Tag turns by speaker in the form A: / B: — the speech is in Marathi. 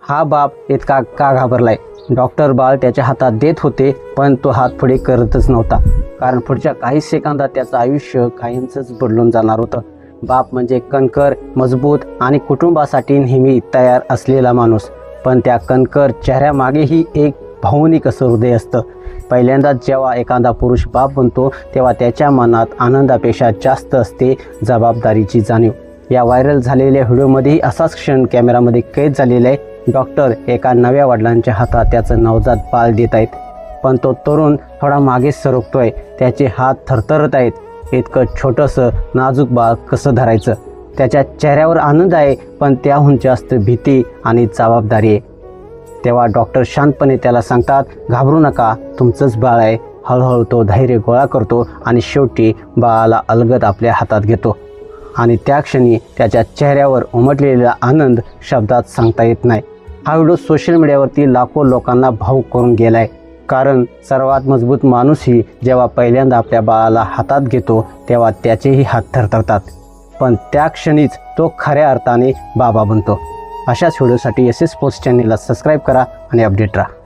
A: हा बाप इतका का घाबरलाय? डॉक्टर बाळ त्याच्या हातात देत होते, पण तो हात पुढे करतच नव्हता, कारण पुढच्या काही सेकंदात त्याचं आयुष्य कायमचंच बदलून जाणार होतं. बाप म्हणजे कणखर, मजबूत आणि कुटुंबासाठी नेहमी तयार असलेला माणूस. पण त्या कणखर चेहऱ्यामागेही एक भावनिक असं हृदय असतं. पहिल्यांदाच जेव्हा एखादा पुरुष बाप बनतो, तेव्हा त्याच्या मनात आनंदापेक्षा जास्त असते जबाबदारीची जाणीव. या व्हायरल झालेल्या व्हिडिओमध्येही असाच क्षण कॅमेरामध्ये कैद झालेला आहे. डॉक्टर एका नव्या वडिलांच्या हातात त्याचं नवजात बाळ देत आहेत, पण तो तरुण थोडा मागेच सरकतोय. त्याचे हात थरथरत आहेत. इतकं छोटंसं नाजूक बाळ कसं धरायचं? त्याच्या चेहऱ्यावर आनंद आहे, पण त्याहून जास्त भीती आणि जबाबदारी आहे. तेव्हा डॉक्टर शांतपणे त्याला सांगतात, घाबरू नका, तुमचंच बाळ आहे. हळूहळू तो धैर्य गोळा करतो आणि शेवटी बाळाला अलगद आपल्या हातात घेतो. आणि त्या क्षणी त्याच्या चेहऱ्यावर उमटलेला आनंद शब्दात सांगता येत नाही. हा व्हिडिओ सोशल मीडियावरती लाखो लोकांना भावुक करून गेलाय. कारण सर्वात मजबूत माणूसही जेव्हा पहिल्यांदा आपल्या बाळाला हातात घेतो, तेव्हा त्याचेही हात थरथरतात. पण त्या क्षणीच तो खऱ्या अर्थाने बाबा बनतो. अशाच व्हिडिओसाठी SS स्पोर्ट्स चॅनेलला सबस्क्राईब करा आणि अपडेट राहा.